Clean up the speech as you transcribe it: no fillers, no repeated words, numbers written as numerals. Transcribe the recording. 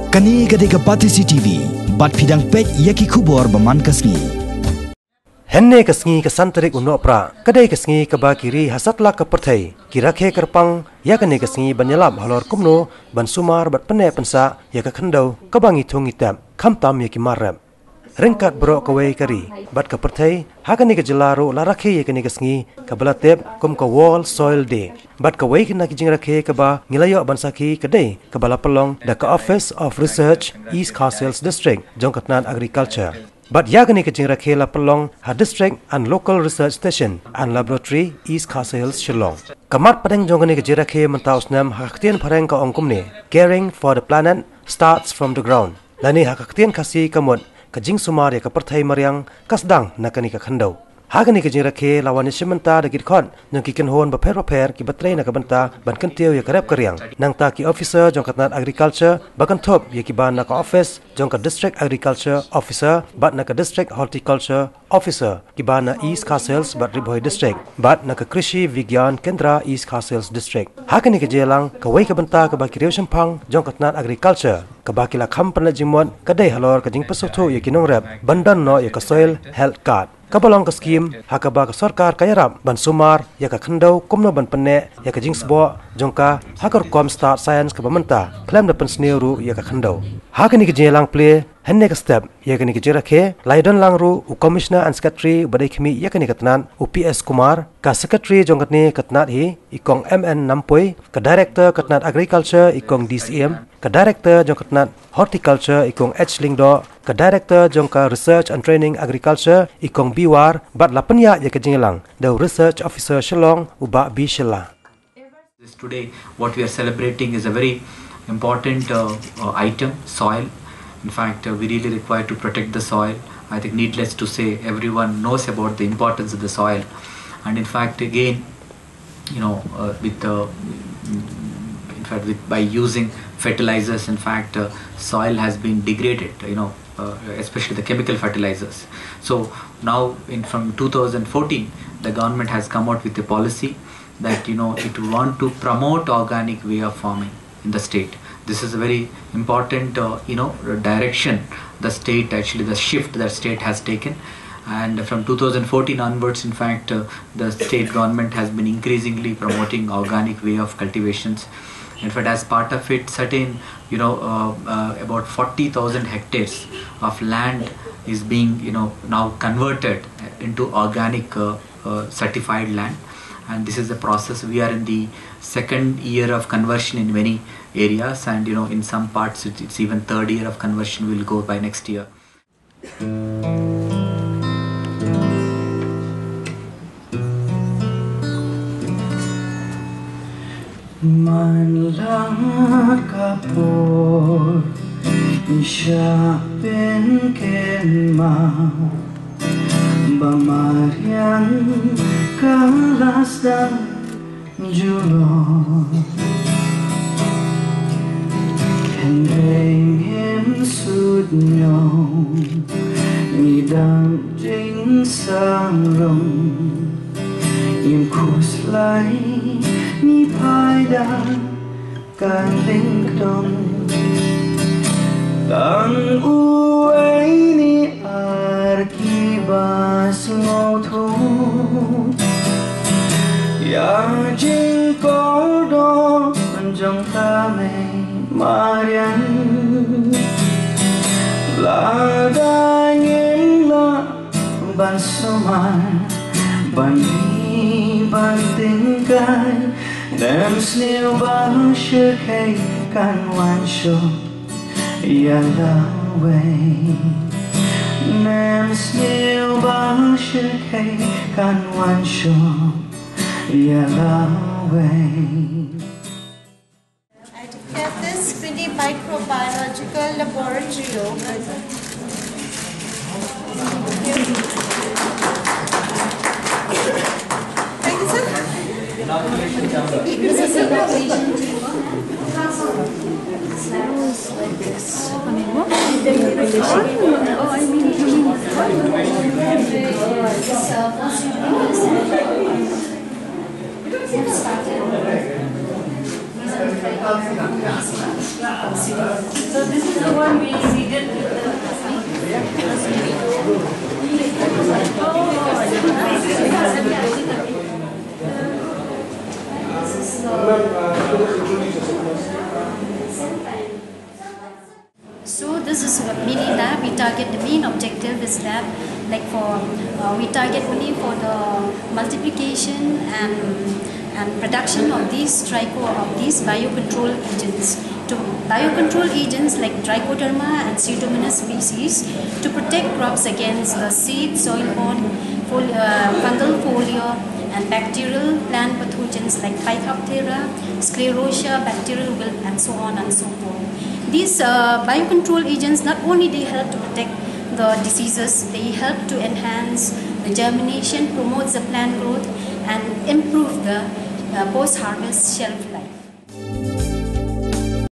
Kani gadega pati CCTV, bat pidang pek yaki kubor baman kasngi. Henne kasngi kasantarik unopra, kadai kasngi kaba kiri hasatla kaperthai, kirakhe kerpang, yakane kasngi banyalap halor kumno, ban sumar bat pene pensa, yaka khandau, kabangi thungi tap, khamtam yaki marab. Ringkat bro kawai kari, bat kaperthai, hakane ka jelaro la rakhe yakane kasngi, kabala tep kum ka wall soil day. Bat kawai kena kijing rakhe kaba ngilayo bansaki kadai, kabala pelong da ka Office of Research East Castles District, Jongkatnad Agriculture. But yagani kajing rakhela pelong ha district and local research station and laboratory East Castle Hills Shillong. Kamat padeng jongani kajing rakhe mentaus nam haktian pareng ka ongkumne. Caring for the planet starts from the ground. Lani haktian kasi kamut kajing sumar ya kaperthai mariang kasdang nakani ka khandau. Hagani kajing rakhe lawan simenta dagit khon nang ki kenhon baper ki batrei na kabanta ban kenteu ya karep karyang nang ta ki officer jongkatnat agriculture bakan thop ya ki ban na ka office jongkat district agriculture officer bat na ka district horticulture officer ki ban na East Castles bat Ribhoi district bat na ka krishi vigyan kendra East Castles district. Hagani kajelang kawai kabanta ka ba kireu sampang jongkatnat agriculture kabakila kham panla jimon kadai halor kajing pasotho ya ki Nongrep bandan no ya ka soil health card. Kabalong ka scheme hakaba ka sarkar kayarap ban sumar ya ka khandau kumno ban penne ya ka jingsbo jongka hakar kom start science ka bamanta plam da pensneuru ya ka khandau hakani ka jelang play henne ka step ya kani ka jerakhe laidon langru u commissioner and secretary badai khmi ya kani katnan UPS Kumar ka secretary jongkatni katnat hi ikong MN Nampoi ka director katnat agriculture ikong DCM ka director jongkatnat horticulture ikong H Lingdo ka director jongka research and training agriculture ikong Biwar bat lapanya ya ka jingelang the research officer Shillong uba B Shilla. Today what we are celebrating is a very important item, soil. In fact, we really require to protect the soil. I think needless to say, everyone knows about the importance of the soil. And in fact, again, you know, by using fertilizers, in fact, soil has been degraded, you know, especially the chemical fertilizers. So now from 2014, the government has come out with a policy that, you know, it want to promote organic way of farming in the state. This is a very important, you know, direction the state, actually the shift that state has taken. And from 2014 onwards, in fact, the state government has been increasingly promoting organic way of cultivations. In fact, as part of it, certain, you know, about 40,000 hectares of land is being, you know, now converted into organic certified land. And this is the process. We are in the second year of conversion in many areas, and you know, in some parts it's even third year of conversion will go by next year. Man lang kapor siya penkenma Bamarian kalas dan julo Hendeng him sudnyo Midang jing sang rong Im kuslay ni paida kan ling dong Tang uway ni arkibas ngoto Ya jing kordo Anjong tame marian Ladangin la ban sumar Ban ni ban tingkai Nem snil ba shirkay kan wan sho Yalaway Nem snil ba shirkay kan wan sho Yalaway. At this mini microbiological laboratory, thank you, sir. This is a like this. I mean, what? Oh, I mean, So So this is the one we did with So this is a mini lab. We target, the main objective is lab, like for we target only for the multiplication and production of these biocontrol agents. To biocontrol agents like trichoderma and pseudomonas species to protect crops against the seed, soil-borne, fungal foliar and bacterial plant pathogens like Phytophthora, sclerotia, bacterial wilt, and so on and so forth. These biocontrol agents not only they help to protect the diseases, they help to enhance the germination, promote the plant growth, and improve the post-harvest shelf